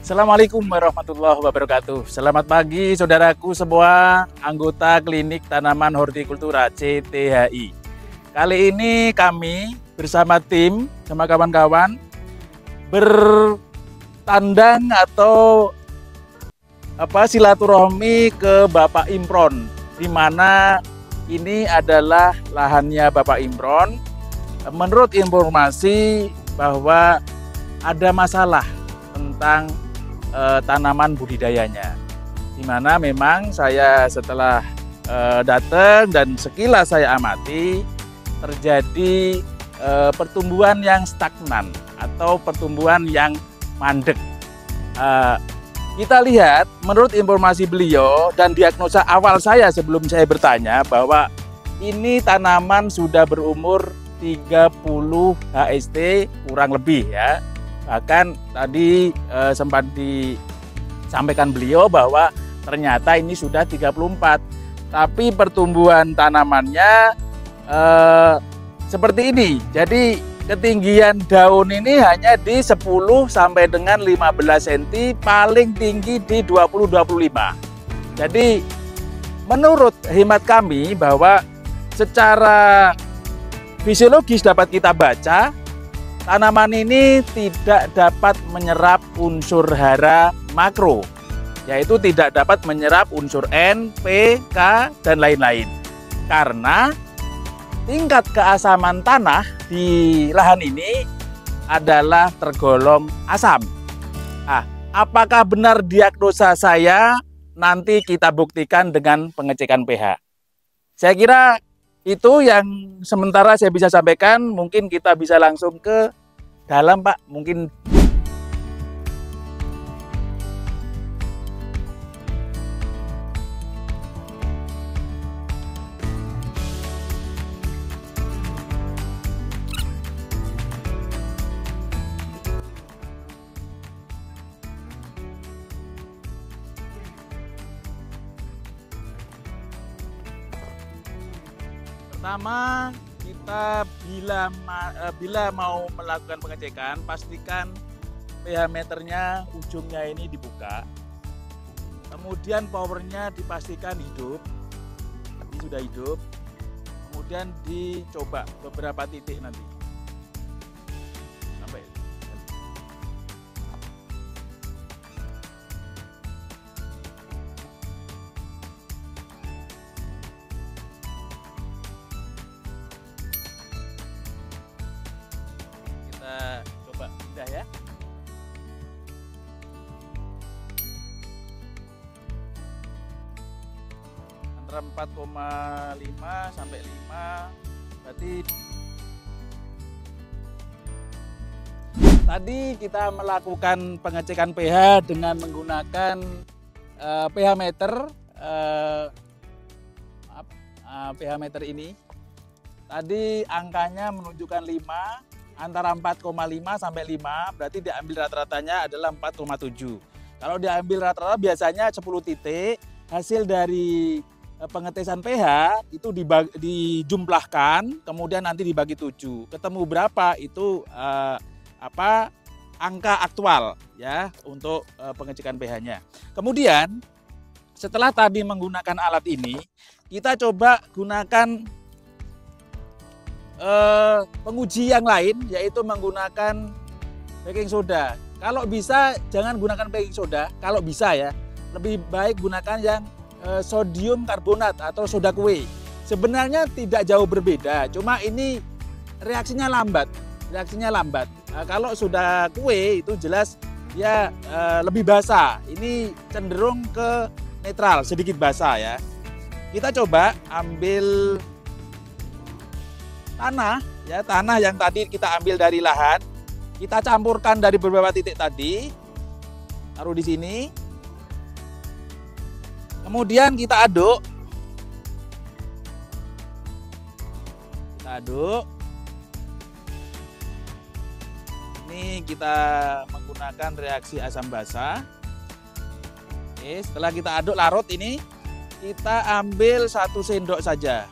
Assalamualaikum warahmatullahi wabarakatuh. Selamat pagi saudaraku semua, anggota Klinik Tanaman Hortikultura CTHI. Kali ini kami bersama tim, sama kawan-kawan bertandang atau silaturahmi ke Bapak Imron, di mana ini adalah lahannya Bapak Imron. Menurut informasi bahwa ada masalah tentang tanaman budidayanya, di mana memang saya setelah datang dan sekilas saya amati terjadi pertumbuhan yang stagnan atau pertumbuhan yang mandek. Kita lihat menurut informasi beliau dan diagnosa awal saya sebelum saya bertanya bahwa ini tanaman sudah berumur 30 HST kurang lebih ya. Bahkan tadi sempat disampaikan beliau bahwa ternyata ini sudah 34. Tapi pertumbuhan tanamannya seperti ini. Jadi ketinggian daun ini hanya di 10 sampai dengan 15 cm, paling tinggi di 20-25. Jadi menurut hemat kami bahwa secara fisiologis dapat kita baca tanaman ini tidak dapat menyerap unsur hara makro, yaitu tidak dapat menyerap unsur N, P, K, dan lain-lain. Karena tingkat keasaman tanah di lahan ini adalah tergolong asam. Apakah benar diagnosa saya? Nanti kita buktikan dengan pengecekan pH. Saya kira itu yang sementara saya bisa sampaikan. Mungkin kita bisa langsung ke dalam, Pak. Mungkin pertama, kita bila mau melakukan pengecekan, pastikan pH meternya ujungnya ini dibuka. Kemudian powernya dipastikan hidup. Ini sudah hidup. Kemudian dicoba beberapa titik nanti. Sampai coba pindah ya. Antara 4,5 sampai 5. Berarti tadi kita melakukan pengecekan pH dengan menggunakan pH meter pH meter ini. Tadi angkanya menunjukkan 5. Antara 4,5 sampai 5, berarti diambil rata-ratanya adalah 4,7. Kalau diambil rata-rata biasanya 10 titik, hasil dari pengetesan pH itu dijumlahkan, kemudian nanti dibagi 7. Ketemu berapa itu angka aktual ya untuk pengecekan pH-nya. Kemudian setelah tadi menggunakan alat ini, kita coba gunakan penguji yang lain, yaitu menggunakan baking soda. Kalau bisa jangan gunakan baking soda, kalau bisa ya lebih baik gunakan yang sodium karbonat atau soda kue. Sebenarnya tidak jauh berbeda, cuma ini reaksinya lambat. Nah, kalau soda kue itu jelas ya lebih basah. Ini cenderung ke netral, sedikit basah ya. Kita coba ambil tanah yang tadi kita ambil dari lahan, kita campurkan dari beberapa titik tadi, taruh di sini, kemudian kita aduk, ini kita menggunakan reaksi asam basa. Oke, setelah kita aduk larut ini, kita ambil 1 sendok saja.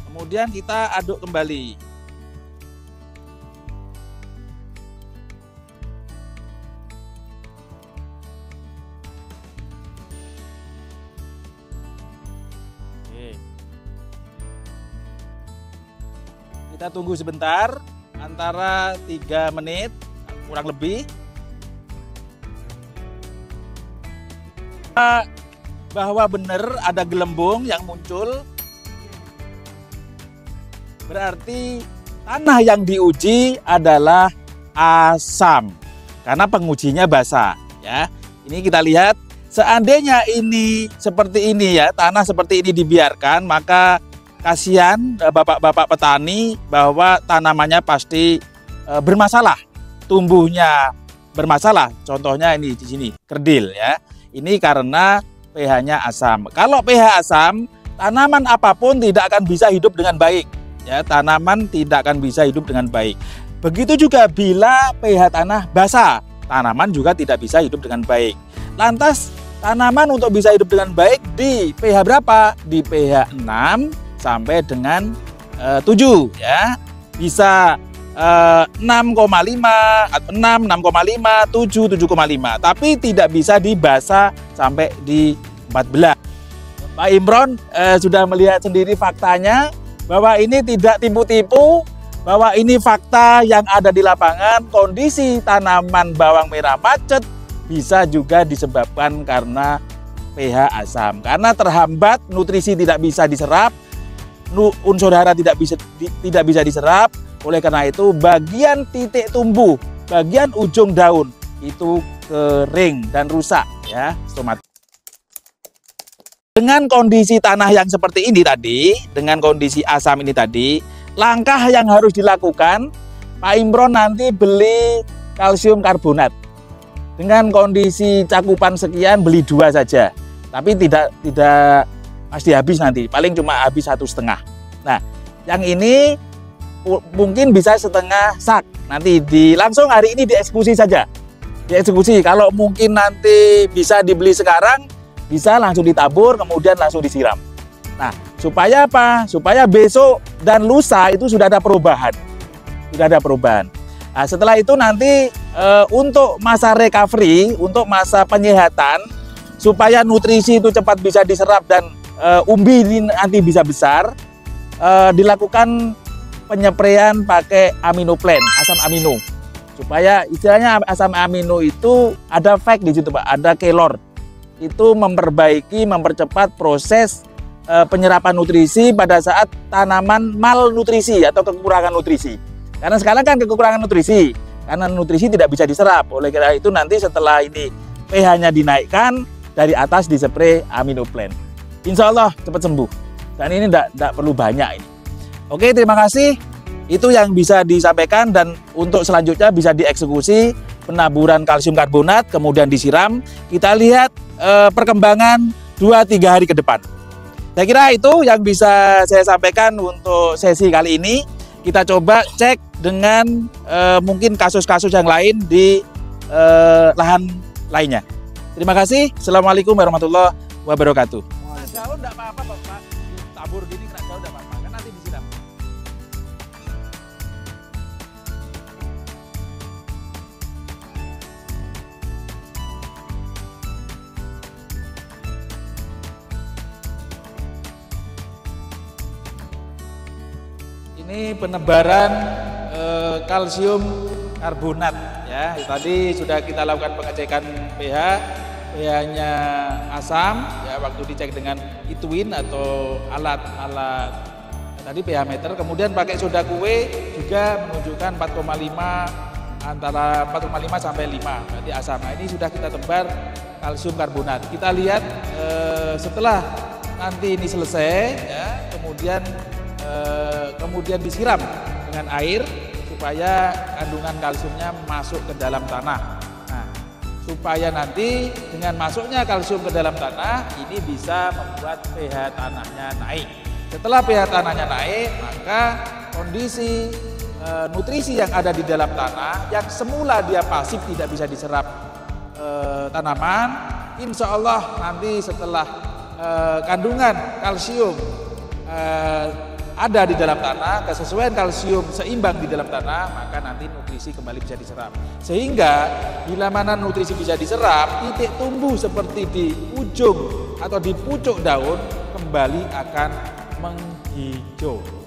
Kemudian kita aduk kembali. Kita tunggu sebentar, antara 3 menit kurang lebih. Bahwa benar ada gelembung yang muncul, berarti tanah yang diuji adalah asam karena pengujinya basah ya. Ini kita lihat, seandainya ini seperti ini ya, tanah seperti ini dibiarkan, maka kasihan bapak-bapak petani bahwa tanamannya pasti bermasalah, tumbuhnya bermasalah. Contohnya ini di sini kerdil ya. Ini karena pH-nya asam. Kalau pH asam, tanaman apapun tidak akan bisa hidup dengan baik. Ya, tanaman tidak akan bisa hidup dengan baik. Begitu juga bila pH tanah basah, tanaman juga tidak bisa hidup dengan baik. Lantas, tanaman untuk bisa hidup dengan baik di pH berapa? Di pH 6 sampai dengan 7 ya. Bisa 6,5 atau 6, 6,5, 7, 7,5. Tapi tidak bisa dibasa sampai di 14. Pak Imron sudah melihat sendiri faktanya bahwa ini tidak tipu-tipu, bahwa ini fakta yang ada di lapangan. Kondisi tanaman bawang merah macet bisa juga disebabkan karena pH asam. Karena terhambat, nutrisi tidak bisa diserap, unsur hara tidak bisa diserap. Oleh karena itu, bagian titik tumbuh, bagian ujung daun itu kering dan rusak ya, stomat. Dengan kondisi tanah yang seperti ini tadi, dengan kondisi asam ini tadi, langkah yang harus dilakukan, Pak Imron nanti beli kalsium karbonat. Dengan kondisi cakupan sekian, beli 2 saja. Tapi tidak pasti habis nanti, paling cuma habis 1,5. Nah, yang ini mungkin bisa setengah sak. Nanti langsung hari ini dieksekusi saja. Dieksekusi. Kalau mungkin nanti bisa dibeli sekarang, bisa langsung ditabur, kemudian langsung disiram. Nah, supaya apa? Supaya besok dan lusa itu sudah ada perubahan. Sudah ada perubahan. Nah, setelah itu nanti untuk masa recovery, untuk masa penyehatan, supaya nutrisi itu cepat bisa diserap dan umbi ini nanti bisa besar, dilakukan penyepraian pakai aminoplen, asam amino. Supaya istilahnya asam amino itu ada fact di situ, Pak, ada kelor. Itu memperbaiki, mempercepat proses penyerapan nutrisi pada saat tanaman malnutrisi atau kekurangan nutrisi. Karena sekarang kan kekurangan nutrisi, karena nutrisi tidak bisa diserap. Oleh karena itu nanti setelah ini pH-nya dinaikkan, dari atas dispray aminoplen. Insya Allah cepat sembuh. Dan ini tidak perlu banyak ini. Oke, terima kasih. Itu yang bisa disampaikan, dan untuk selanjutnya bisa dieksekusi penaburan kalsium karbonat, kemudian disiram. Kita lihat perkembangan 2-3 hari ke depan. Saya kira itu yang bisa saya sampaikan untuk sesi kali ini. Kita coba cek dengan mungkin kasus-kasus yang lain di lahan lainnya. Terima kasih. Assalamualaikum warahmatullahi wabarakatuh. Daun tidak apa-apa, Pak. Tabur gini kena daun tidak apa-apa, kan nanti disiram. Ini penebaran kalsium karbonat ya. Tadi sudah kita lakukan pengecekan pH-nya asam ya, waktu dicek dengan Itwin atau alat tadi pH meter. Kemudian pakai soda kue juga menunjukkan 4,5, antara 4,5 sampai 5, berarti asam. Nah, ini sudah kita tebar kalsium karbonat. Kita lihat setelah nanti ini selesai ya, kemudian disiram dengan air supaya kandungan kalsiumnya masuk ke dalam tanah. Nah, supaya nanti dengan masuknya kalsium ke dalam tanah ini bisa membuat pH tanahnya naik. Setelah pH tanahnya naik, maka kondisi nutrisi yang ada di dalam tanah yang semula dia pasif tidak bisa diserap tanaman, insya Allah nanti setelah kandungan kalsium ada di dalam tanah, kesesuaian kalsium seimbang di dalam tanah, maka nanti nutrisi kembali bisa diserap. Sehingga bila mana nutrisi bisa diserap, titik tumbuh seperti di ujung atau di pucuk daun kembali akan menghijau.